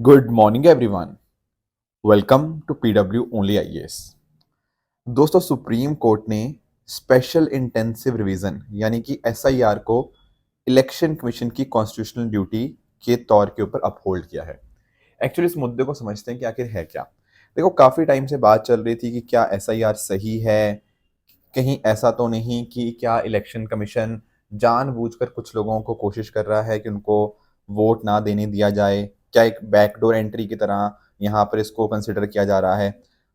Good morning everyone. Welcome to PW only IAS. दोस्तों, supreme court ने special intensive revision यानी कि SIR को इलेक्शन कमीशन की कॉन्स्टिट्यूशनल ड्यूटी के तौर के ऊपर अपहोल्ड किया है। एक्चुअली इस मुद्दे को समझते हैं कि आखिर है क्या। देखो, काफी टाइम से बात चल रही थी कि क्या एसआईआर सही है, कहीं ऐसा तो नहीं कि क्या इलेक्शन कमीशन जानबूझकर कुछ लोगों को कोशिश कर रहा है कि उनको वोट ना देने दिया जाए, क्या एक बैकडोर एंट्री की तरह यहाँ पर इसको कंसिडर किया जा रहा है।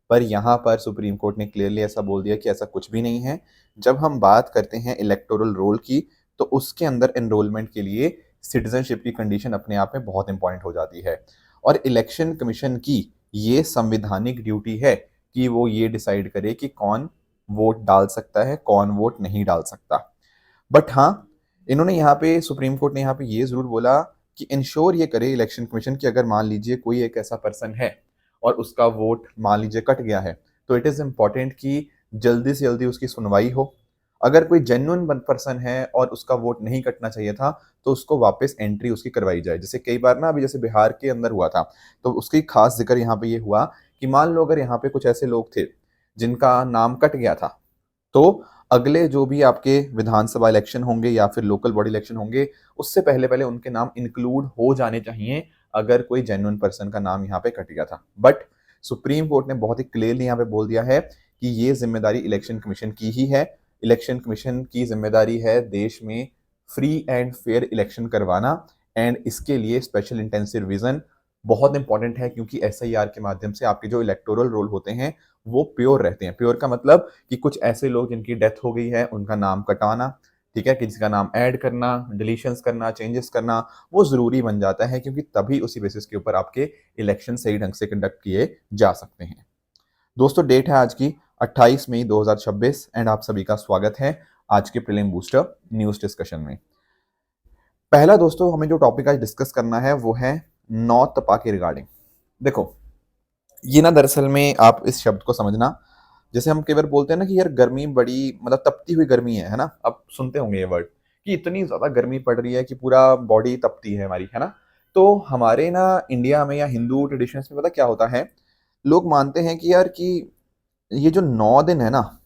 पर यहाँ पर सुप्रीम कोर्ट ने क्लियरली ऐसा बोल दिया कि ऐसा कुछ भी नहीं है। जब हम बात करते हैं इलेक्टोरल रोल की, तो उसके अंदर एनरोलमेंट के लिए सिटीजनशिप की कंडीशन अपने आप में बहुत इंपॉर्टेंट हो जाती है। और इलेक्शन कमीशन की ये संविधानिक ड्यूटी है कि वो ये डिसाइड करे कि कौन वोट डाल सकता है, कौन वोट नहीं डाल सकता। बट हाँ, इन्होंने यहाँ पे सुप्रीम कोर्ट ने यहाँ पे ये जरूर बोला कि इंश्योर ये करे इलेक्शन कमीशन की अगर मान लीजिए कोई एक ऐसा पर्सन है और उसका वोट मान लीजिए कट गया है, तो इट इज़ इम्पॉर्टेंट कि जल्दी से जल्दी उसकी सुनवाई हो। अगर कोई जेन्युइन पर्सन है और उसका वोट नहीं कटना चाहिए था, तो उसको वापस एंट्री उसकी करवाई जाए। जैसे कई बार ना, अभी जैसे बिहार के अंदर हुआ था, तो उसकी खास जिक्र यहाँ पे ये हुआ कि मान लो अगर यहाँ पे कुछ ऐसे लोग थे जिनका नाम कट गया था, तो अगले जो भी आपके विधानसभा इलेक्शन होंगे या फिर लोकल बॉडी इलेक्शन होंगे, उससे पहले पहले उनके नाम इंक्लूड हो जाने चाहिए अगर कोई जेन्युइन पर्सन का नाम यहाँ पे कट गया था। बट सुप्रीम कोर्ट ने बहुत ही क्लियरली यहाँ पे बोल दिया है कि ये जिम्मेदारी इलेक्शन कमीशन की ही है। इलेक्शन कमीशन की जिम्मेदारी है देश में फ्री एंड फेयर इलेक्शन करवाना, एंड इसके लिए स्पेशल इंटेंसिव रिवीजन बहुत इंपॉर्टेंट है, क्योंकि एसआईआर के माध्यम से आपके जो इलेक्टोरल रोल होते हैं वो प्योर रहते हैं। प्योर का मतलब कि कुछ ऐसे लोग जिनकी डेथ हो गई है उनका नाम कटाना, ठीक है, किसी का नाम ऐड करना, डिलीशंस करना, चेंजेस करना, वो जरूरी बन जाता है, क्योंकि तभी उसी बेसिस के ऊपर आपके इलेक्शन सही ढंग से कंडक्ट किए जा सकते हैं। दोस्तों, डेट है आज की 28 मई 2026 एंड आप सभी का स्वागत है आज के प्रीलिम बूस्टर न्यूज डिस्कशन में। पहला दोस्तों, हमें जो टॉपिक आज डिस्कस करना है वो है नौ तपा के रिगार्डिंग। देखो, ये ना दरअसल में आप इस शब्द को समझना, जैसे हम कई बार बोलते हैं ना कि यार गर्मी बड़ी मतलब तपती हुई गर्मी है ना। आप सुनते होंगे ये वर्ड कि इतनी ज्यादा गर्मी पड़ रही है कि पूरा बॉडी तपती है हमारी, है ना। तो हमारे ना इंडिया में या हिंदू ट्रेडिशंस में पता क्या होता है, लोग मानते हैं कि यार कि ये जो 9 दिन है ना,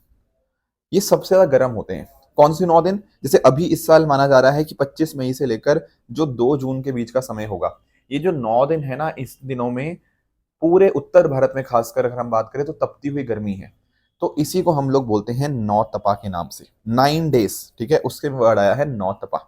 ये सबसे ज्यादा गर्म होते हैं। कौन से 9 दिन? जैसे अभी इस साल माना जा रहा है कि 25 मई से लेकर जो 2 जून के बीच का समय होगा, ये जो 9 दिन है ना, इस दिनों में पूरे उत्तर भारत में खासकर अगर हम बात करें तो तपती हुई गर्मी है। तो इसी को हम लोग बोलते हैं नौ तपा के नाम से, 9 डेज, ठीक है, उसके वर्ड आया है नौ तपा।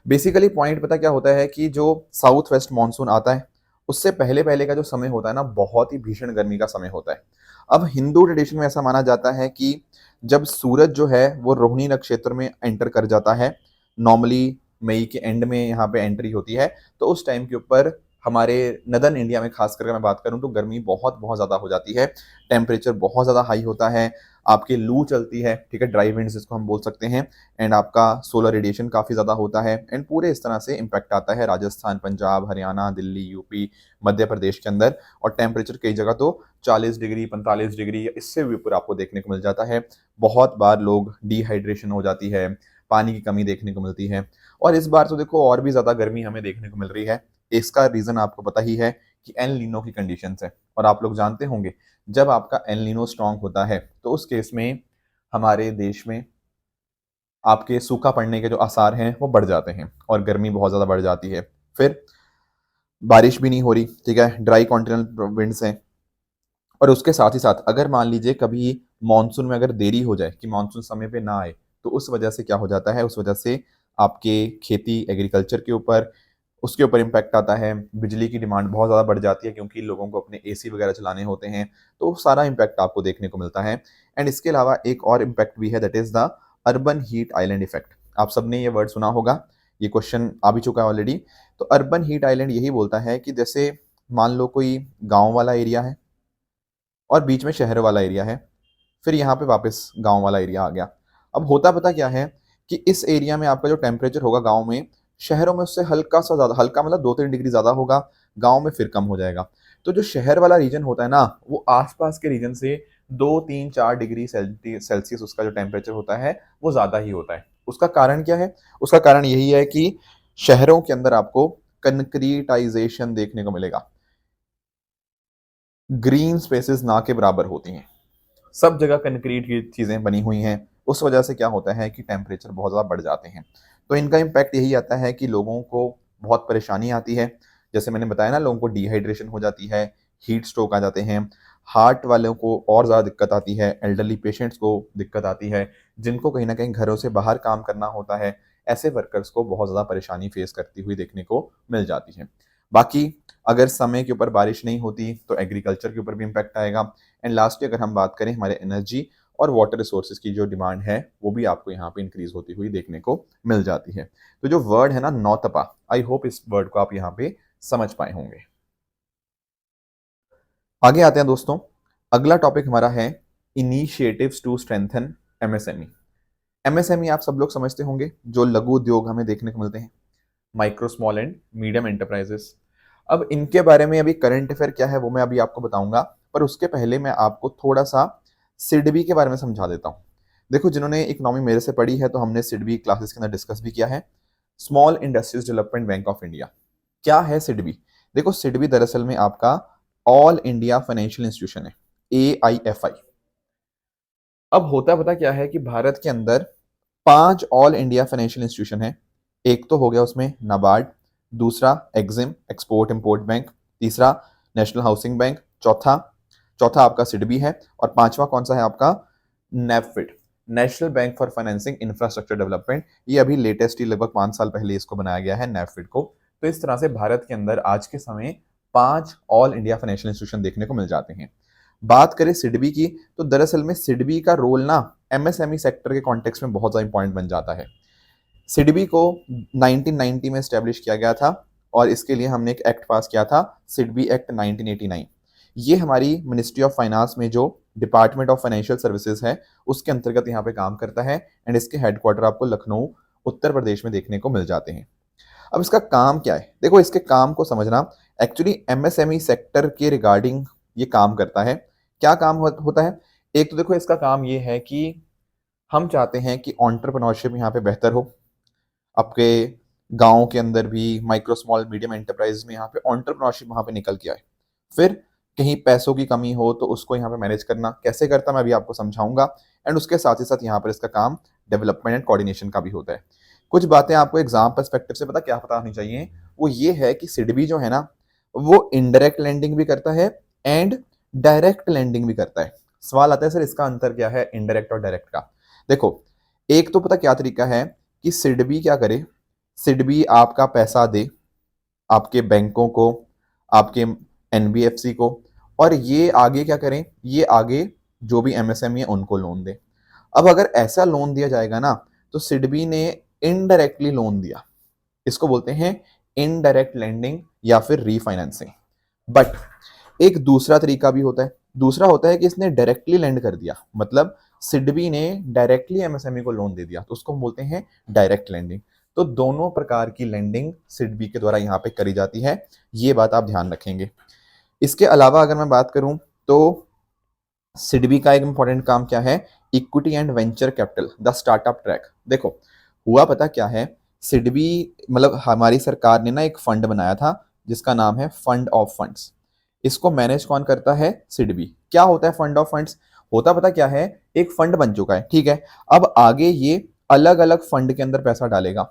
बेसिकली पॉइंट पता क्या होता है कि जो साउथ वेस्ट मानसून आता है, उससे पहले पहले का जो समय होता है ना, बहुत ही भीषण गर्मी का समय होता है। अब हिंदू ट्रेडिशन में ऐसा माना जाता है कि जब सूरज जो है वो रोहिणी नक्षत्र में एंटर कर जाता है, नॉर्मली मई के एंड में यहाँ पे एंट्री होती है, तो उस टाइम के ऊपर हमारे नदर्न इंडिया में खास करके मैं बात करूं तो गर्मी बहुत बहुत ज़्यादा हो जाती है। टेम्परेचर बहुत ज़्यादा हाई होता है, आपकी लू चलती है, ठीक है, ड्राई विंड्स जिसको हम बोल सकते हैं, एंड आपका सोलर रेडिएशन काफ़ी ज़्यादा होता है, एंड पूरे इस तरह से इम्पैक्ट आता है राजस्थान, पंजाब, हरियाणा, दिल्ली, यूपी, मध्य प्रदेश के अंदर। और टेम्परेचर कई जगह तो 40 डिग्री, 45 डिग्री या इससे भी ऊपर आपको देखने को मिल जाता है। बहुत बार लोग डिहाइड्रेशन हो जाती है, पानी की कमी देखने को मिलती है। और इस बार तो देखो और भी ज़्यादा गर्मी हमें देखने को मिल रही है। इसका रीज़न आपको पता ही है कि एल नीनो की कंडीशंस है, और आप लोग जानते होंगे जब आपका एल नीनो स्ट्रांग होता है तो उस केस में हमारे देश में आपके सूखा पड़ने के जो आसार हैं वो बढ़ जाते हैं और गर्मी बहुत ज़्यादा बढ़ जाती है। फिर बारिश भी नहीं हो रही, ठीक है, ड्राई कॉन्टिनेंटल विंड्स हैं। और उसके साथ ही साथ अगर मान लीजिए कभी मानसून में अगर देरी हो जाए कि मानसून समय पे ना आए, तो उस वजह से क्या हो जाता है, उस वजह से आपके खेती एग्रीकल्चर के ऊपर, उसके ऊपर इम्पैक्ट आता है। बिजली की डिमांड बहुत ज़्यादा बढ़ जाती है क्योंकि लोगों को अपने एसी वगैरह चलाने होते हैं, तो सारा इम्पैक्ट आपको देखने को मिलता है। एंड इसके अलावा एक और इम्पैक्ट भी है, that is the urban heat island effect. आप सबने ये वर्ड सुना होगा, ये क्वेश्चन आ भी चुका है ऑलरेडी। तो अर्बन हीट आइलैंड यही बोलता है कि जैसे मान लो कोई गाँव वाला एरिया है और बीच में शहर वाला एरिया है, फिर यहाँ पे वापस गांव वाला एरिया आ गया। अब होता पता क्या है कि इस एरिया में आपका जो टेम्परेचर होगा गांव में, शहरों में उससे हल्का सा ज़्यादा, हल्का मतलब 2-3 डिग्री ज़्यादा होगा, गांव में फिर कम हो जाएगा। तो जो शहर वाला रीजन होता है ना, वो आसपास के रीजन से 2-3-4 डिग्री सेल्सियस उसका जो टेम्परेचर होता है वो ज़्यादा ही होता है। उसका कारण क्या है? उसका कारण यही है कि शहरों के अंदर आपको कंक्रीटाइजेशन देखने को मिलेगा। ग्रीन स्पेसेस ना के बराबर होती हैं, सब जगह कंक्रीट की चीज़ें बनी हुई हैं। उस वजह से क्या होता है कि टेम्परेचर बहुत ज़्यादा बढ़ जाते हैं। तो इनका इम्पैक्ट यही आता है कि लोगों को बहुत परेशानी आती है। जैसे मैंने बताया ना, लोगों को डिहाइड्रेशन हो जाती है, हीट स्ट्रोक आ जाते हैं, हार्ट वालों को और ज़्यादा दिक्कत आती है, एल्डरली पेशेंट्स को दिक्कत आती है, जिनको कहीं ना कहीं घरों से बाहर काम करना होता है, ऐसे वर्कर्स को बहुत ज़्यादा परेशानी फेस करती हुई देखने को मिल जाती है। बाकी अगर समय के ऊपर बारिश नहीं होती तो एग्रीकल्चर के ऊपर भी इम्पैक्ट आएगा। एंड लास्टली अगर हम बात करें हमारे एनर्जी और वाटर रिसोर्सेज की जो डिमांड है, वो भी आपको यहाँ पे इंक्रीज होती हुई देखने को मिल जाती है। तो जो वर्ड है ना नौतपा, आई होप इस वर्ड को आप यहाँ पे समझ पाए होंगे। आगे आते हैं दोस्तों, अगला टॉपिक हमारा है initiatives to strengthen MSME. MSME आप सब लोग समझते होंगे, जो लघु उद्योग हमें देखने को मिलते हैं, micro small and medium enterprises. अब इनके बारे में अभी करंट अफेयर क्या है वो मैं अभी आपको बताऊंगा, पर उसके पहले मैं आपको थोड़ा सा सिडबी के बारे में समझा देता हूँ। देखो, जिन्होंने इकोनॉमी मेरे से पढ़ी है तो हमने सिडबी क्लासेस के अंदर डिस्कस भी किया है। Small industries development bank of India. क्या है सिडबी? देखो, सिडबी दरअसल में आपका ऑल इंडिया फाइनेंशियल इंस्टीट्यूशन है, AIFI। अब होता पता क्या है कि भारत के अंदर 5 ऑल इंडिया फाइनेंशियल इंस्टीट्यूशन है। एक तो हो गया उसमें नाबार्ड, दूसरा एग्जिम एक्सपोर्ट इंपोर्ट बैंक, तीसरा नेशनल हाउसिंग बैंक, चौथा चौथा आपका सिडबी है, और पांचवा कौन सा है आपका? NaBFID, national bank for financing infrastructure development. ये अभी लेटेस्ट ही लगभग 5 साल पहले इसको बनाया गया है नेफिड को। तो इस तरह से भारत के अंदर आज के समय 5 ऑल इंडिया फाइनेंशियल इंस्टीट्यूशन देखने को मिल जाते हैं। बात करें सिडबी की, तो दरअसल में सिडबी का रोल ना एमएसएमई सेक्टर के कॉन्टेक्स्ट में बहुत ज्यादा इंपॉर्टेंट बन जाता है। सिडबी को 1990 में स्टैब्लिश किया गया था, और इसके लिए हमने एक एक्ट पास किया था, सिडबी एक्ट 1989। ये हमारी मिनिस्ट्री ऑफ फाइनेंस में जो डिपार्टमेंट ऑफ फाइनेंशियल सर्विसेज है, उसके अंतर्गत यहाँ पे काम करता है। एंड इसके हेडक्वार्टर आपको लखनऊ उत्तर प्रदेश में देखने को मिल जाते हैं। अब इसका काम क्या है? देखो, इसके काम को समझना, एक्चुअली एमएसएमई सेक्टर के रिगार्डिंग ये काम करता है। क्या काम होता है? एक तो देखो, इसका काम ये है कि हम चाहते हैं कि ऑन्टरप्रनोरशिप यहाँ पे बेहतर हो। आपके गाँव के अंदर भी माइक्रो स्मॉल मीडियम एंटरप्राइज में यहाँ पे ऑन्टरप्रनोरशिप वहाँ पे निकल के आए। फिर कहीं पैसों की कमी हो तो उसको यहाँ पे मैनेज करना कैसे करता मैं अभी आपको समझाऊंगा। एंड उसके साथ ही साथ यहाँ पर इसका काम डेवलपमेंट एंड कोऑर्डिनेशन का भी होता है। कुछ बातें आपको एग्जाम पर्सपेक्टिव से पता होनी चाहिए। वो ये है कि सिडबी जो है ना, वो इनडायरेक्ट लैंडिंग भी करता है एंड डायरेक्ट लैंडिंग भी करता है। सवाल आता है सर इसका अंतर क्या है इनडायरेक्ट और डायरेक्ट का? देखो, एक तो पता क्या तरीका है कि सिडबी क्या करे, सिडबी आपका पैसा दे आपके बैंकों को, आपके एनबीएफसी को, और ये आगे क्या करें, ये आगे जो भी एमएसएमई है उनको लोन दे। अब अगर ऐसा लोन दिया जाएगा ना, तो सिडबी ने इनडायरेक्टली लोन दिया, इसको बोलते हैं इनडायरेक्ट लेंडिंग या फिर रीफाइनेंसिंग। बट एक दूसरा तरीका भी होता है, दूसरा होता है कि इसने डायरेक्टली लेंड कर दिया, मतलब सिडबी ने डायरेक्टली एमएसएमई को लोन दे दिया, तो उसको हम बोलते हैं डायरेक्ट लेंडिंग। तो दोनों प्रकार की लेंडिंग सिडबी के द्वारा यहाँ पे करी जाती है, ये बात आप ध्यान रखेंगे। इसके अलावा अगर मैं बात करूं तो सिडबी का एक इंपॉर्टेंट काम क्या है? Equity and venture capital, the startup track. देखो, हुआ पता क्या है, सिडबी मतलब हमारी सरकार ने ना एक फंड बनाया था जिसका नाम है फंड ऑफ फंड्स। इसको मैनेज कौन करता है? सिडबी। क्या होता है फंड ऑफ फंड्स? होता पता क्या है, एक फंड बन चुका है, ठीक है, अब आगे ये अलग अलग फंड के अंदर पैसा डालेगा,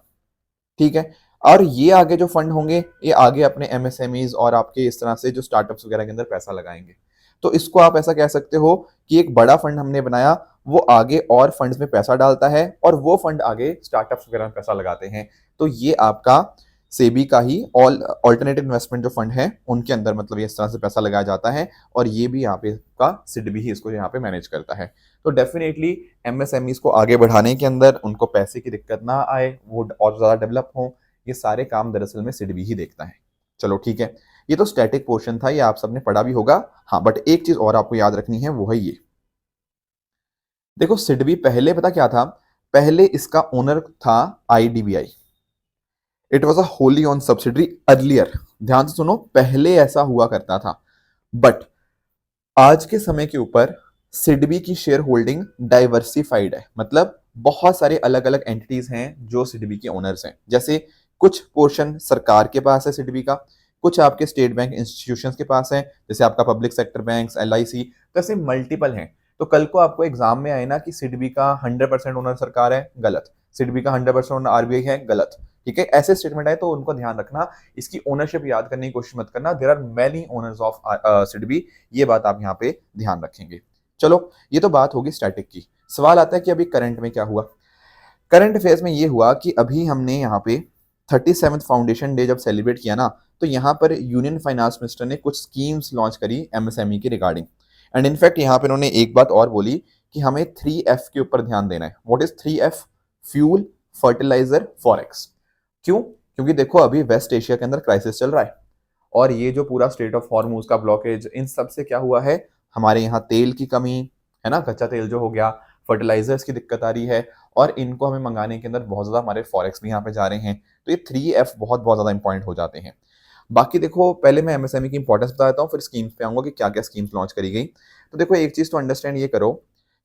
ठीक है, और ये आगे जो फंड होंगे ये आगे अपने एमएसएमईज और आपके इस तरह से जो स्टार्टअप्स वगैरह के अंदर पैसा लगाएंगे। तो इसको आप ऐसा कह सकते हो कि एक बड़ा फंड हमने बनाया, वो आगे और फंड्स में पैसा डालता है और वो फंड आगे स्टार्टअप्स वगैरह में पैसा लगाते हैं। तो ये आपका सेबी का ही ऑल्टरनेटिव इन्वेस्टमेंट जो फंड है उनके अंदर मतलब ये इस तरह से पैसा लगाया जाता है, और ये भी यहाँ पे का सिडबी ही इसको यहाँ पे मैनेज करता है। तो डेफिनेटली एमएसएमईज को आगे बढ़ाने के अंदर उनको पैसे की दिक्कत ना आए, वो और ज्यादा डेवलप हो, ये सारे काम दरअसल में सिडबी ही देखता है। चलो ठीक है, ये तो स्टैटिक पोर्शन था, ये आप सबने पढ़ा भी होगा। हाँ, बट एक चीज और आपको याद रखनी है, वो है ये। देखो, सिडबी पहले पता क्या था? पहले इसका ओनर था IDBI. It was a wholly owned subsidiary earlier. ध्यान से सुनो, पहले ऐसा हुआ करता था। बट आज के समय के ऊपर सिडबी की शेयर होल्डिंग डाइवर्सिफाइड है, मतलब बहुत सारे अलग अलग एंटिटीज हैं जो सिडबी के ओनर्स हैं। जैसे कुछ पोर्शन सरकार के पास है सिडबी का, कुछ आपके स्टेट बैंक इंस्टीट्यूशंस के पास है, जैसे आपका पब्लिक सेक्टर बैंक्स, एलआईसी, तो ऐसे मल्टीपल हैं। तो कल को आपको एग्जाम में आए ना कि सिडबी का 100% ओनर सरकार है, गलत। सिडबी का 100% ओनर आरबीआई है, गलत। ठीक है, ऐसे स्टेटमेंट आए तो उनको ध्यान रखना, इसकी ओनरशिप याद करने की कोशिश मत करना। There are many owners of SIDBI, ये बात आप यहाँ पे ध्यान रखेंगे। चलो, ये तो बात होगी स्टैटिक की। सवाल आता है कि अभी करंट में क्या हुआ। करंट अफेयर्स में ये हुआ कि अभी हमने यहाँ पे 37th फाउंडेशन डे जब सेलिब्रेट किया ना, तो यहाँ पर यूनियन फाइनेंस मिनिस्टर ने कुछ स्कीम्स लॉन्च करी एमएसएमई की रिगार्डिंग। एंड इनफैक्ट यहाँ पे उन्होंने एक बात और बोली कि हमें 3F के ऊपर ध्यान देना है। What is 3F? Fuel, fertiliser, forex. क्यों? क्योंकि देखो अभी वेस्ट एशिया के अंदर क्राइसिस चल रहा है, और ये जो पूरा स्टेट ऑफ हॉर्मूज का ब्लॉकेज, इन सब से क्या हुआ है, हमारे यहाँ तेल की कमी है ना, कच्चा तेल जो हो गया, फर्टिलाइजर्स की दिक्कत आ रही है, और इनको हमें मंगाने के अंदर बहुत ज्यादा हमारे फॉरेक्स भी यहाँ पे जा रहे हैं। तो ये 3F बहुत बहुत ज्यादा इंपॉर्टेंट हो जाते हैं। बाकी देखो, पहले मैं एमएसएमई की इंपॉर्टेंस बता देता हूँ, फिर स्कीम्स पे आऊंगा कि क्या क्या स्कीम्स लॉन्च करी गई। तो देखो, एक चीज तो अंडरस्टैंड ये करो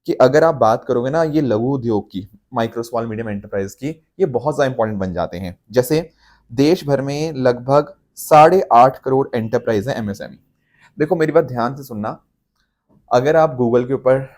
कि अगर आप बात करोगे ना ये लघु उद्योग की, माइक्रो स्मॉल मीडियम एंटरप्राइज की, ये बहुत ज्यादा इंपॉर्टेंट बन जाते हैं। जैसे देश भर में लगभग 8.5 करोड़ एंटरप्राइज है एमएसएमई। देखो मेरी बात ध्यान से सुनना, अगर आप गूगल के ऊपर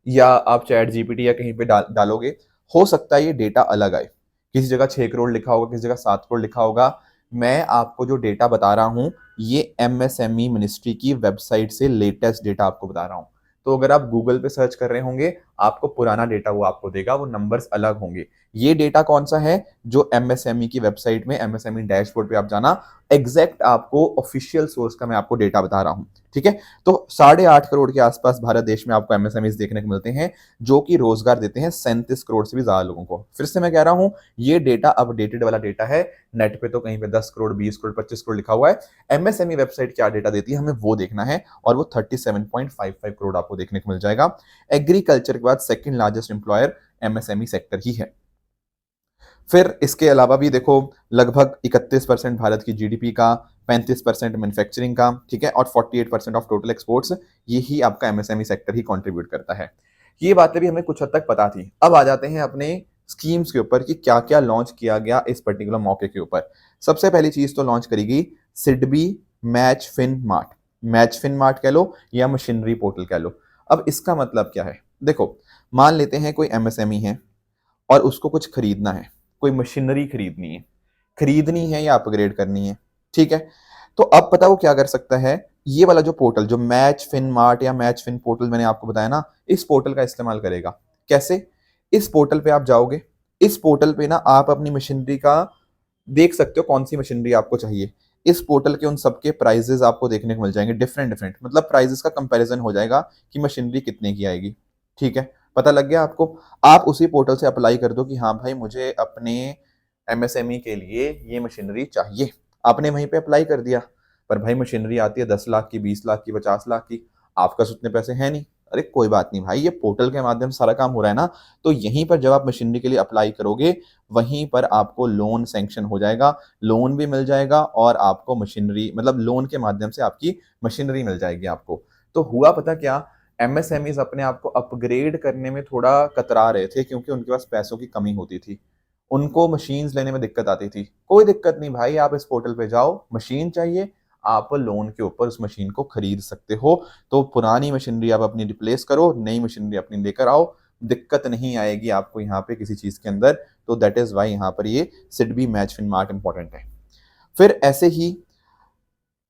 या आप चैट जीपीटी या कहीं पे डालोगे, हो सकता है ये डेटा अलग आए। किसी जगह 6 करोड़ लिखा होगा, किसी जगह 7 करोड़ लिखा होगा। मैं आपको जो डेटा बता रहा हूं, ये एमएसएमई मिनिस्ट्री की वेबसाइट से लेटेस्ट डेटा आपको बता रहा हूं। तो अगर आप गूगल पे सर्च कर रहे होंगे, आपको पुराना डेटा वो आपको देगा, वो नंबर्स अलग होंगे। ये डेटा कौन सा है? जो एमएसएमई की वेबसाइट में एमएसएमई डैशबोर्ड पे आप जाना, एग्जैक्ट आपको ऑफिशियल सोर्स का मैं आपको डेटा बता रहा हूं। ठीक है, तो 8.5 करोड़ के आसपास भारत देश में आपको एमएसएमई देखने को मिलते हैं, जो कि रोजगार देते हैं 37 करोड़ से भी ज्यादा लोगों को। फिर से मैं कह रहा हूं, ये डेटा अपडेटेड वाला डेटा है। नेट पे तो कहीं पे 10 करोड़, 20 करोड़, 25 करोड़ लिखा हुआ है। एमएसएमई वेबसाइट क्या डेटा देती है, हमें वो देखना है, और वो 37.55 करोड़ आपको देखने को मिल जाएगा। एग्रीकल्चर के बाद second largest employer MSME sector ही है। फिर इसके अलावा भी देखो, लगभग 31% भारत की जीडीपी का, 35% मैन्युफैक्चरिंग का, ठीक है, और 48% ऑफ टोटल एक्सपोर्ट्स, यही आपका एमएसएमई सेक्टर ही कंट्रीब्यूट करता है। ये बातें भी हमें कुछ हद तक पता थी। अब आ जाते हैं अपने स्कीम्स के ऊपर कि क्या क्या लॉन्च किया गया इस पर्टिकुलर मौके के ऊपर। सबसे पहली चीज तो लॉन्च करी गई SIDBI match fin mart. Match fin mart कह लो या मशीनरी पोर्टल कह लो। अब इसका मतलब क्या है? देखो, मान लेते हैं कोई एमएसएमई है और उसको कुछ खरीदना है, कोई मशीनरी खरीदनी है या अपग्रेड करनी है। ठीक है, तो अब पता वो क्या कर सकता है, ये वाला जो पोर्टल, जो मैच फिन मार्ट या मैच फिन पोर्टल मैंने आपको बताया ना, इस पोर्टल का इस्तेमाल करेगा। कैसे? इस पोर्टल पे आप जाओगे, इस पोर्टल पे ना आप अपनी मशीनरी का देख सकते हो, कौन सी मशीनरी आपको चाहिए। इस पोर्टल के उन सबके प्राइजेस आपको देखने को मिल जाएंगे, डिफरेंट डिफरेंट, मतलब प्राइजेस का कंपैरिजन हो जाएगा कि मशीनरी कितने की आएगी। ठीक है, पता लग गया आपको। आप उसी पोर्टल से अप्लाई कर दो कि हाँ भाई, मुझे अपने एमएसएमई के लिए ये मशीनरी चाहिए। आपने वहीं पे अप्लाई कर दिया, पर भाई मशीनरी आती है 10 लाख की, 20 लाख की, 50 लाख की, आपका उतने पैसे हैं नहीं। अरे कोई बात नहीं भाई, ये पोर्टल के माध्यम से सारा काम हो रहा है ना, तो यहीं पर जब आप मशीनरी के लिए अप्लाई करोगे, वहीं पर आपको लोन सैंक्शन हो जाएगा, लोन भी मिल जाएगा, और आपको मशीनरी, मतलब लोन के माध्यम से आपकी मशीनरी मिल जाएगी आपको। तो हुआ पता क्या, एमएसएमईज अपने आप को अपग्रेड करने में थोड़ा कतरा रहे थे, क्योंकि उनके पास पैसों की कमी होती थी, उनको मशीन्स लेने में दिक्कत आती थी। कोई दिक्कत नहीं भाई, आप इस पोर्टल पे जाओ, मशीन चाहिए, आप लोन के ऊपर उस मशीन को खरीद सकते हो। तो पुरानी मशीनरी आप अपनी रिप्लेस करो, नई मशीनरी अपनी लेकर आओ, दिक्कत नहीं आएगी आपको यहाँ पे किसी चीज के अंदर। तो दैट इज वाई यहाँ पर ये SIDBI match fin mart important है। फिर ऐसे ही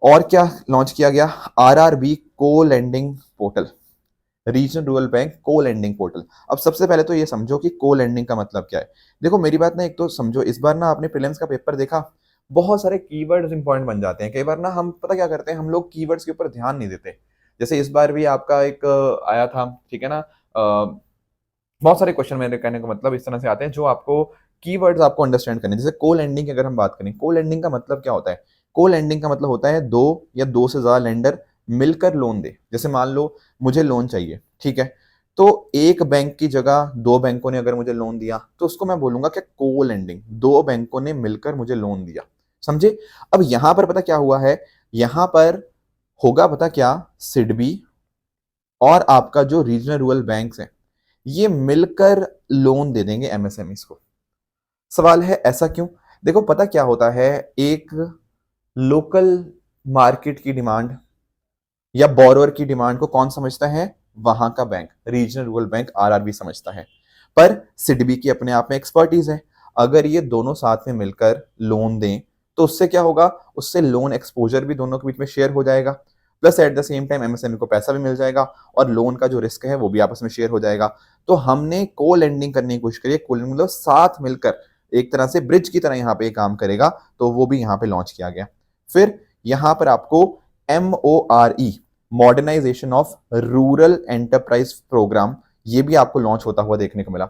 और क्या लॉन्च किया गया, आरआरबी को lending portal, regional rural bank को लैंडिंग पोर्टल। अब सबसे पहले तो ये समझो कि को लैंडिंग का मतलब क्या है। देखो मेरी बात ना, एक तो समझो, इस बार ना आपने प्रीलिम्स का पेपर देखा, बहुत सारे कीवर्ड्स इंपॉर्टेंट बन जाते हैं। कई बार ना हम पता क्या करते हैं, हम लोग कीवर्ड्स के ऊपर ध्यान नहीं देते। जैसे इस बार भी आपका एक आया था, ठीक है ना, बहुत सारे क्वेश्चन मेरे कहने का मतलब इस तरह से आते हैं जो आपको कीवर्ड्स आपको अंडरस्टैंड करने। जैसे को लैंडिंग की अगर हम बात करें, को लैंडिंग का मतलब क्या होता है? को लैंडिंग का मतलब होता है दो या दो से ज्यादा लेंडर मिलकर लोन दे। जैसे मान लो मुझे लोन चाहिए, ठीक है, तो एक बैंक की जगह दो बैंकों ने अगर मुझे लोन दिया, तो उसको मैं बोलूंगा कि को लैंडिंग, दो बैंकों ने मिलकर मुझे लोन दिया। समझे? अब यहां पर पता क्या हुआ है, यहां पर होगा पता क्या, सिडबी और आपका जो रीजनल रूरल बैंक्स है, ये मिलकर लोन दे देंगे एमएसएमईज को। सवाल है ऐसा क्यों? देखो पता क्या होता है, एक लोकल मार्केट की डिमांड या बोरोअर की डिमांड को कौन समझता है? वहां का bank, regional rural bank RRB समझता है। पर सिडबी की अपने आप में एक्सपर्टीज है। अगर ये दोनों साथ में मिलकर लोन दें तो उससे क्या होगा? उससे लोन एक्सपोजर भी दोनों के बीच में शेयर हो जाएगा, plus at the same time MSME को पैसा भी मिल जाएगा और लोन का जो रिस्क है वो भी आपस में शेयर हो जाएगा। तो हमने को लेंडिंग करने की कोशिश करी, को मतलब साथ मिलकर एक तरह से ब्रिज की तरह यहाँ पे काम करेगा, तो वो भी यहाँ पे लॉन्च किया गया। फिर यहाँ पर आपको MORE, modernisation of rural enterprise programme, ये भी आपको लॉन्च होता हुआ देखने को मिला।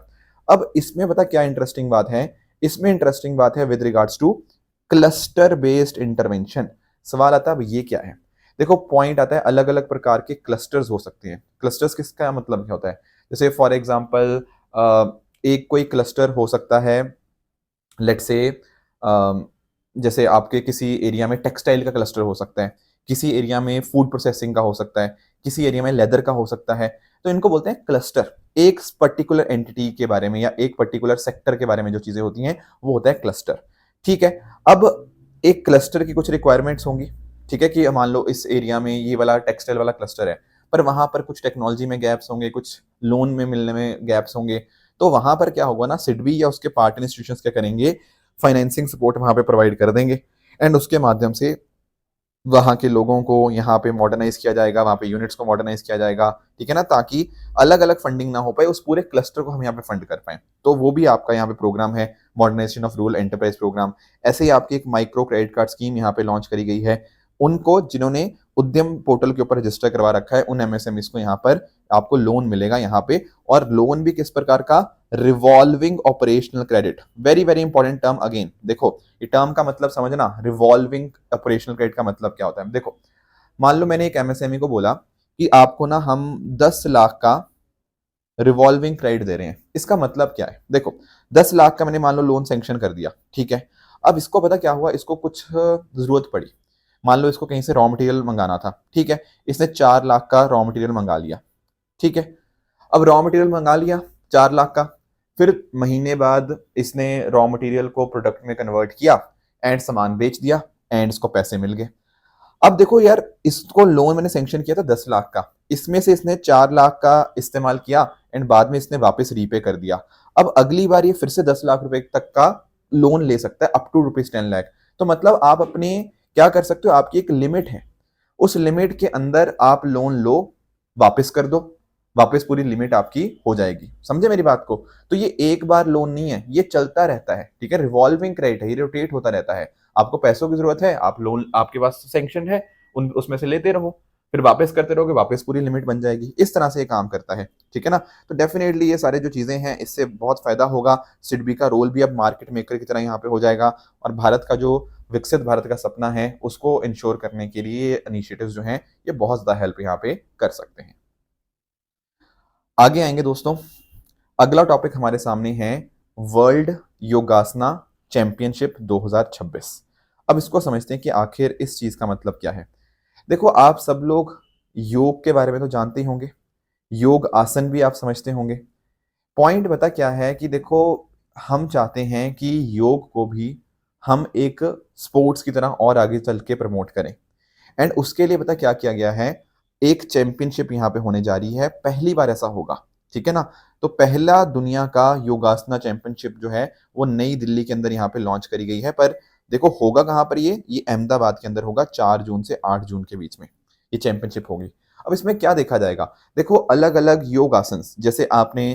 अब इसमें पता क्या इंटरेस्टिंग बात है? इसमें इंटरेस्टिंग बात है with regards two cluster based intervention. सवाल आता है अब ये क्या है? देखो पॉइंट आता है, अलग अलग प्रकार के क्लस्टर्स हो सकते हैं। क्लस्टर्स किसका मतलब क्या होता है? जैसे फॉर एग्जांपल एक कोई क्लस्टर हो सकता है, लेट्स से जैसे आपके किसी एरिया में टेक्सटाइल का क्लस्टर हो सकता है, किसी एरिया में फूड प्रोसेसिंग का हो सकता है, किसी एरिया में लेदर का हो सकता है। तो इनको बोलते हैं क्लस्टर। एक पर्टिकुलर एंटिटी के बारे में या एक पर्टिकुलर सेक्टर के बारे में जो चीजें होती हैं वो होता है क्लस्टर। ठीक है। अब एक क्लस्टर की कुछ रिक्वायरमेंट्स होंगी। ठीक है कि मान लो इस एरिया में ये वाला टेक्सटाइल वाला क्लस्टर है, पर वहां पर कुछ टेक्नोलॉजी में गैप्स होंगे, कुछ लोन में मिलने में गैप्स होंगे। तो वहां पर क्या होगा ना, सिडबी या उसके पार्टनर इंस्टीट्यूशंस क्या करेंगे? फाइनेंसिंग सपोर्ट वहां पे प्रोवाइड कर देंगे एंड उसके माध्यम से वहां के लोगों को यहाँ पे मॉडर्नाइज किया जाएगा, वहां पे यूनिट्स को मॉडर्नाइज किया जाएगा। ठीक है ना, ताकि अलग अलग फंडिंग ना हो पाए, उस पूरे क्लस्टर को हम यहाँ पे फंड कर पाए। तो वो भी आपका यहाँ पे प्रोग्राम है, modernisation of rural enterprise programme. ऐसे ही आपकी एक माइक्रो क्रेडिट कार्ड स्कीम यहाँ पे लॉन्च करी गई है। उनको जिन्होंने उद्यम पोर्टल के ऊपर रजिस्टर करवा रखा है उन एमएसएमईज को यहाँ पर आपको लोन मिलेगा यहाँ पे। और लोन भी किस प्रकार का? Revolving operational credit. Very very important term again. देखो ये टर्म का मतलब समझना, रिवॉल्विंग ऑपरेशनल क्रेडिट का मतलब क्या होता है। देखो मान लो मैंने एक एमएसएमई को बोला कि आपको ना हम 10 लाख का रिवॉल्विंग क्रेडिट दे रहे हैं। इसका मतलब क्या है? देखो 10 लाख का मैंने मान लो लोन सैंक्शन कर दिया। ठीक है। अब इसको पता क्या हुआ, इसको कुछ जरूरत पड़ी। मान लो इसको कहीं से रॉ मटेरियल मंगाना था। ठीक है। इसने 4 लाख का रॉ मटेरियल मंगा लिया। ठीक है। अब रॉ मटेरियल मंगा लिया 4 लाख का, फिर महीने बाद इसने रॉ मटेरियल को प्रोडक्ट में कन्वर्ट किया एंड सामान बेच दिया एंड इसको पैसे मिल गए। अब देखो यार, इसको लोन मैंने सैंक्शन किया था 10 लाख का, इसमें से इसने 4 लाख का इस्तेमाल किया एंड बाद में इसने वापस रीपे कर दिया। अब अगली बार ये फिर से 10 लाख रुपए तक का लोन ले सकता है, अप टू ₹10 लाख। तो मतलब आप अपने क्या कर सकते हो, आपकी एक लिमिट है, उस लिमिट के अंदर आप लोन लो, वापस कर दो, वापस पूरी लिमिट आपकी हो जाएगी। समझे मेरी बात को? तो ये एक बार लोन नहीं है, ये चलता रहता है। ठीक है, रिवॉल्विंग क्रेडिट है, ये रोटेट होता रहता है। आपको पैसों की जरूरत है, आप लोन आपके पास सैंक्शन है, उसमें से लेते रहो, फिर वापस करते रहोगे, वापस पूरी लिमिट बन जाएगी। इस तरह से ये काम करता है। ठीक है ना। तो डेफिनेटली ये सारे जो चीजें हैं इससे बहुत फायदा होगा। सिडबी का रोल भी अब मार्केट मेकर की तरह यहाँ पे हो जाएगा और भारत का जो विकसित भारत का सपना है उसको इंश्योर करने के लिए इनिशिएटिव्स जो हैं ये बहुत ज्यादा हेल्प यहाँ पे कर सकते हैं। आगे आएंगे दोस्तों, अगला टॉपिक हमारे सामने है वर्ल्ड योगासना चैंपियनशिप 2026। अब इसको समझते हैं कि आखिर इस चीज का मतलब क्या है। देखो आप सब लोग योग के बारे में तो जानते ही होंगे, योग आसन भी आप समझते होंगे। पॉइंट बता क्या है कि देखो हम चाहते हैं कि योग को भी हम एक स्पोर्ट्स की तरह और आगे चल के प्रमोट करें एंड उसके लिए पता क्या किया गया है, एक चैंपियनशिप यहाँ पे होने जा रही है, पहली बार ऐसा होगा। ठीक है ना। तो पहला दुनिया का योगासना चैंपियनशिप जो है वो नई दिल्ली के अंदर यहाँ पे लॉन्च करी गई है। पर देखो होगा कहाँ पर, ये अहमदाबाद के अंदर होगा, 4 जून से 8 जून के बीच में ये चैंपियनशिप होगी। अब इसमें क्या देखा जाएगा? देखो अलग अलग योगासन, जैसे आपने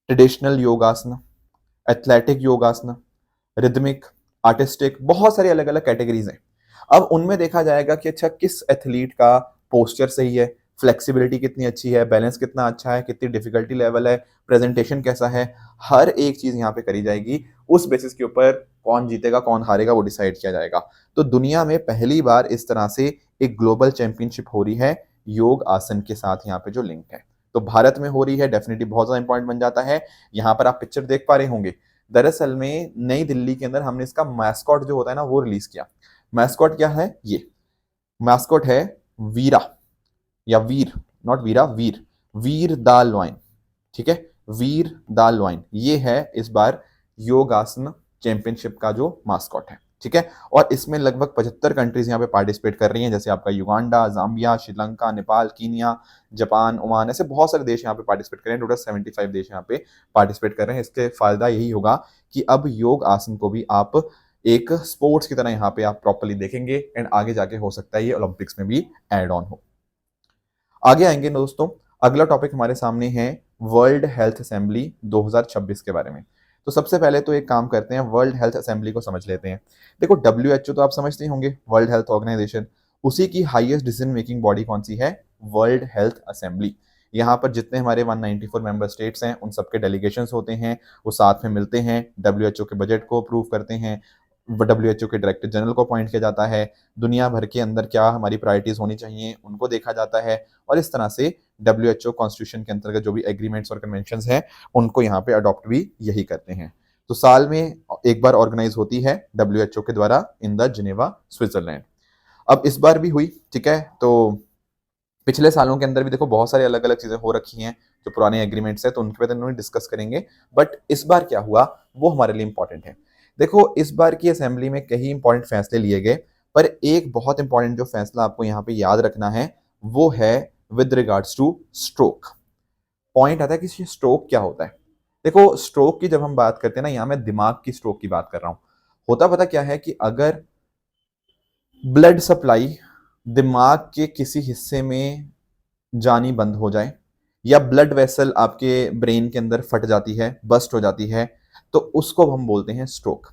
ट्रेडिशनल योगासन, एथलेटिक योगासन, रिदमिक, आर्टिस्टिक, बहुत सारी अलग अलग कैटेगरीज हैं। अब उनमें देखा जाएगा कि अच्छा किस एथलीट का पोस्चर सही है, फ्लेक्सिबिलिटी कितनी अच्छी है, बैलेंस कितना अच्छा है, कितनी डिफिकल्टी लेवल है, प्रेजेंटेशन कैसा है, हर एक चीज यहाँ पे करी जाएगी। उस बेसिस के ऊपर कौन जीतेगा कौन हारेगा वो डिसाइड किया जाएगा। तो दुनिया में पहली बार इस तरह से एक ग्लोबल चैंपियनशिप हो रही है योग आसन के साथ यहाँ पे जो लिंक है। तो भारत में हो रही है, डेफिनेटली बहुत ज्यादा इंपॉर्टेंट बन जाता है। यहाँ पर आप पिक्चर देख पा रहे होंगे, दरअसल में नई दिल्ली के अंदर हमने इसका मैस्कॉट जो होता है ना वो रिलीज किया। मैस्कॉट क्या है? ये मैस्कॉट है वीरा या Veer, not Veera, Veer, Veer the lion. ठीक है, वीर द लॉइन, ये है इस बार योगासन चैंपियनशिप का जो मास्कॉट है। ठीक है। और इसमें लगभग 75 कंट्रीज यहाँ पे पार्टिसिपेट कर रही हैं, जैसे आपका Uganda, Zambia, Sri Lanka, Nepal, Kenya, Japan, Oman, ऐसे बहुत सारे देश यहाँ पे पार्टिसिपेट कर रहे हैं। टोटल 75 देश यहाँ पे पार्टिसिपेट कर रहे हैं। इसके फायदा यही होगा कि अब योग आसन को भी आप एक स्पोर्ट्स की तरह यहाँ पे आप प्रॉपर्ली देखेंगे एंड आगे जाके हो सकता है ये ओलंपिक्स में भी एड ऑन हो। आगे आएंगे दोस्तों, अगला टॉपिक हमारे सामने है वर्ल्ड हेल्थ असेंबली 2026 के बारे में। तो सबसे पहले तो एक काम करते हैं, वर्ल्ड हेल्थ असेंबली को समझ लेते हैं। देखो WHO तो आप समझते ही होंगे, वर्ल्ड हेल्थ ऑर्गेनाइजेशन, उसी की हाईएस्ट डिसीजन मेकिंग बॉडी कौन सी है? World health assembly. यहाँ पर जितने हमारे 194 मेंबर स्टेट्स हैं उन सबके डेलीगेशंस होते हैं, वो साथ में मिलते हैं, WHO के बजट को अप्रूव करते हैं, WHO के डायरेक्टर जनरल को अपॉइंट किया जाता है, दुनिया भर के अंदर क्या हमारी प्रायोरिटीज होनी चाहिए उनको देखा जाता है, और इस तरह से WHO कॉन्स्टिट्यूशन के अंतर्गत जो भी एग्रीमेंट्स और कन्वेंशंस हैं उनको यहाँ पे अडॉप्ट भी यही करते हैं। तो साल में एक बार ऑर्गेनाइज होती है WHO के द्वारा इन द जिनेवा, स्विट्जरलैंड। अब इस बार भी हुई, ठीक है। तो पिछले सालों के अंदर भी देखो बहुत सारी अलग अलग चीजें हो रखी हैं जो पुराने एग्रीमेंट्स है, तो उनके बारे में डिस्कस करेंगे। बट इस बार क्या हुआ वो हमारे लिए इंपॉर्टेंट है। देखो इस बार की असेंबली में कई इंपॉर्टेंट फैसले लिए गए, पर एक बहुत इंपॉर्टेंट जो फैसला आपको यहाँ पे याद रखना है वो है with regards two stroke. Point आता है कि स्ट्रोक क्या होता है। देखो स्ट्रोक की जब हम बात करते हैं ना, यहाँ मैं दिमाग की स्ट्रोक की बात कर रहा हूँ। होता पता क्या है कि अगर ब्लड सप्लाई दिमाग के किसी हिस्से में जानी बंद हो जाए, या ब्लड वेसल आपके ब्रेन के अंदर फट जाती है, बस्ट हो जाती है, तो उसको हम बोलते हैं स्ट्रोक।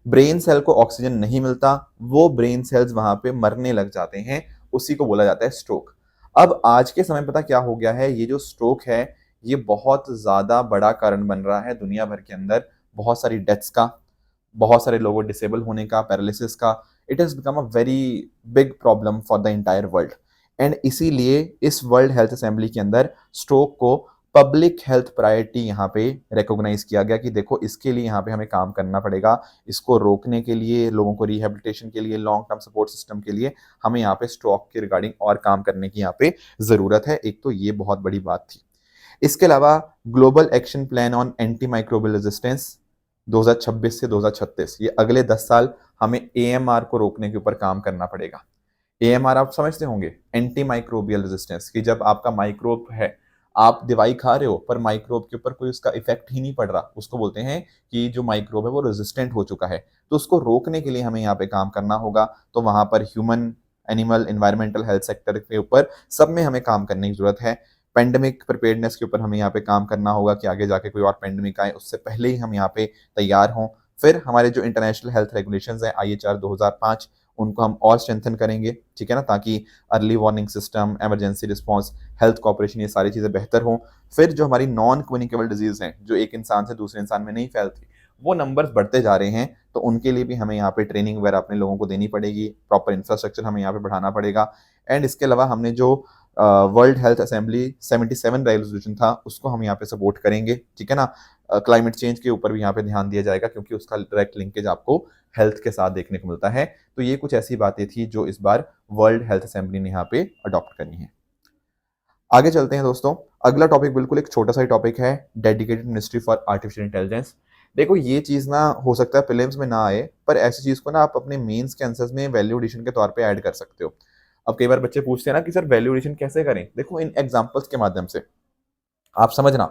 ब्रेन सेल को ऑक्सीजन नहीं मिलता, वो ब्रेन सेल्स वहां पे मरने लग जाते हैं, उसी को बोला जाता है स्ट्रोक। अब आज के समय पता क्या हो गया है, ये जो स्ट्रोक है ये बहुत ज्यादा बड़ा कारण बन रहा है दुनिया भर के अंदर, बहुत सारी डेथ्स का, बहुत सारे लोगों डिसेबल होने का, पैरालिसिस का। It has become a very big problem for the entire world. And इसीलिए इस वर्ल्ड हेल्थ असेंबली के अंदर स्ट्रोक को पब्लिक हेल्थ प्रायोरिटी यहाँ पे रिकॉग्नाइज किया गया कि देखो इसके लिए यहाँ पे हमें काम करना पड़ेगा, इसको रोकने के लिए, लोगों को रिहेबिलिटेशन के लिए, लॉन्ग टर्म सपोर्ट सिस्टम के लिए हमें यहाँ पे स्ट्रोक के रिगार्डिंग और काम करने की यहाँ पे जरूरत है। एक तो ये बहुत बड़ी बात थी। इसके अलावा global action plan on anti microbial resistance 2026 से 2036, ये अगले 10 साल हमें AMR को रोकने के ऊपर काम करना पड़ेगा। AMR आप समझते होंगे, एंटी माइक्रोबियल रेजिस्टेंस, कि जब आपका माइक्रोब है, आप दवाई खा रहे हो पर माइक्रोब के ऊपर कोई उसका इफेक्ट ही नहीं पड़ रहा, उसको बोलते हैं कि जो माइक्रोब है वो रेजिस्टेंट हो चुका है, तो उसको रोकने के लिए हमें यहाँ पे काम करना होगा। तो वहां पर human, animal, environmental health sector के ऊपर सब में हमें काम करने की जरूरत है। पेंडेमिक प्रिपेयर्डनेस के ऊपर हमें यहाँ पे काम करना होगा कि आगे जाके कोई और पेंडेमिक आए उससे पहले ही हम यहाँ पे तैयार हों। फिर हमारे जो इंटरनेशनल हेल्थ रेगुलेशंस हैं IHR 2005, उनको हम और स्ट्रेंथन करेंगे, ठीक है ना, ताकि early warning system, emergency response, health cooperation, ये सारी चीजें बेहतर हों। फिर जो हमारी नॉन कम्युनिकेबल डिजीज हैं जो एक इंसान से दूसरे इंसान में नहीं फैलती, वो नंबर्स बढ़ते जा रहे हैं, तो उनके लिए भी हमें यहाँ पे ट्रेनिंग वगैरह अपने लोगों को देनी पड़ेगी, प्रॉपर इंफ्रास्ट्रक्चर हमें यहाँ पे बढ़ाना पड़ेगा। एंड इसके अलावा हमने जो वर्ल्ड हेल्थ असेंबली 77 रेजोल्यूशन था उसको हम यहाँ पे सपोर्ट करेंगे, ठीक है ना। क्लाइमेट चेंज के ऊपर भी यहाँ पे ध्यान दिया जाएगा क्योंकि उसका डायरेक्ट लिंकेज आपको हेल्थ के साथ देखने को मिलता है। तो ये कुछ ऐसी बातें थी जो इस बार वर्ल्ड हेल्थ असेंबली ने यहाँ पे अडॉप्ट करनी है। आगे चलते हैं दोस्तों, अगला टॉपिक बिल्कुल एक छोटा सा ही टॉपिक है, dedicated ministry for artificial intelligence. देखो ये चीज ना हो सकता है प्रीलिम्स में ना आए, पर ऐसी चीज को ना आप अपने मेंस के आंसर्स में वैल्यू एडिशन के तौर पे ऐड कर सकते हो। अब कई बार बच्चे पूछते हैं ना कि सर वैल्यू एडिशन कैसे करें, देखो इन एग्जांपल्स के माध्यम से आप समझना।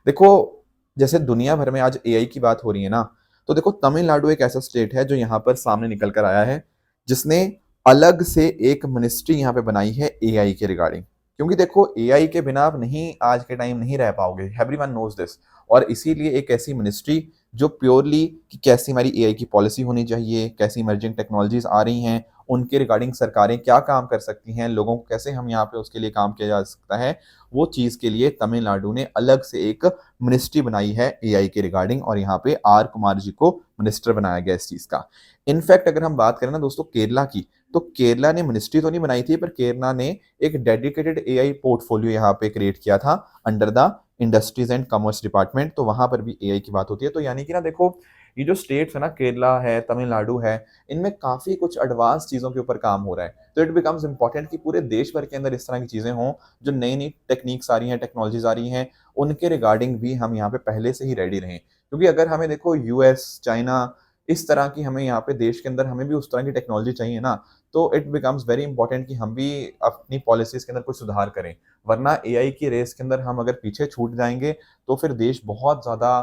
देखो जैसे दुनिया भर में आज AI की बात हो रही है ना, तो देखो तमिलनाडु एक ऐसा स्टेट है जो यहाँ पर सामने निकल कर आया है, जिसने अलग से एक मिनिस्ट्री यहाँ पे बनाई है AI के रिगार्डिंग। क्योंकि देखो AI के बिना आप नहीं, आज के टाइम नहीं रह पाओगे, एवरीवन नोज दिस। और इसीलिए एक ऐसी मिनिस्ट्री जो प्योरली कि कैसी हमारी AI की पॉलिसी होनी चाहिए, कैसी इमर्जिंग टेक्नोलॉजीज आ रही हैं, उनके रिगार्डिंग सरकारें क्या काम कर सकती हैं, लोगों को कैसे हम यहाँ पे उसके लिए काम किया जा सकता है, वो चीज के लिए तमिलनाडु ने अलग से एक मिनिस्ट्री बनाई है AI के रिगार्डिंग, और यहाँ पे R कुमार जी को मिनिस्टर बनाया गया इस चीज का। इनफैक्ट अगर हम बात करें ना दोस्तों केरला की, तो केरला ने मिनिस्ट्री तो नहीं बनाई थी, पर केरला ने एक डेडिकेटेड AI पोर्टफोलियो यहाँ पे क्रिएट किया था under the industries and commerce department, तो वहां पर भी AI की बात होती है। तो यानी कि ना देखो ये जो स्टेट्स है ना, केरला है, तमिलनाडु है, इनमें काफी कुछ एडवांस चीजों के ऊपर काम हो रहा है। तो इट बिकम्स इंपॉर्टेंट कि पूरे देश भर के अंदर इस तरह की चीजें हों, जो नई नई टेक्निक्स आ रही हैं, टेक्नोलॉजीज आ रही हैं, उनके रिगार्डिंग भी हम यहाँ पे पहले से ही रेडी रहें। क्योंकि अगर हमें देखो US, चाइना इस तरह की हमें यहाँ पे देश के अंदर हमें भी उस तरह की टेक्नोलॉजी चाहिए ना, तो इट बिकम्स वेरी इंपॉर्टेंट कि हम भी अपनी पॉलिसीज़ के अंदर कुछ सुधार करें। वरना एआई की रेस के अंदर हम अगर पीछे छूट जाएँगे, तो फिर देश बहुत ज़्यादा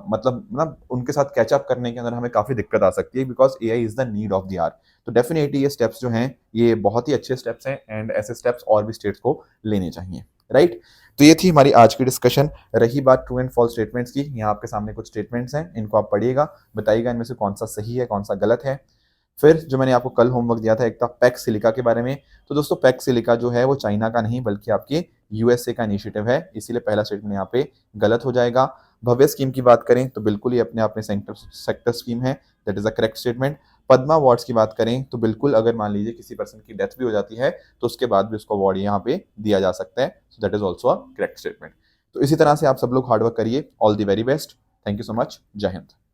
मतलब ना उनके साथ कैच अप करने के अंदर हमें काफ़ी दिक्कत आ सकती है, because AI is the need of the hour. तो डेफ़िनिटली ये स्टेप्स जो हैं, ये बहुत ही अच्छे स्टेप्स हैं एंड ऐसे स्टेप्स और भी स्टेट्स को लेने चाहिए, राइट? तो ये थी हमारी आज की डिस्कशन। रही बात ट्रू एंड फॉल्स स्टेटमेंट्स की, यहाँ आपके सामने कुछ स्टेटमेंट्स हैं, इनको आप पढ़िएगा, बताइएगा इनमें से कौन-सा सही है, कौन-सा गलत है। फिर जो मैंने आपको कल होमवर्क दिया था, एक था पैक्स सिलिका के बारे में। तो दोस्तों पैक्स सिलिका जो है वो चाइना का नहीं बल्कि आपके यूएसए का इनिशिएटिव है, इसीलिए पहला स्टेटमेंट यहाँ पे गलत हो जाएगा। भव्य स्कीम की बात करें तो बिल्कुल ही अपने आप में सेक्टर सेक्टर स्कीम है, that is a correct statement. Padma awards की बात करें तो बिल्कुल अगर मान लीजिए किसी पर्सन की डेथ भी हो जाती है, तो उसके बाद भी उसको अवार्ड यहाँ पे दिया जा सकता है। So that is also a correct statement. तो इसी तरह से आप सब लोग हार्ड वर्क करिए। All the very best. Thank you so much. जय हिंद।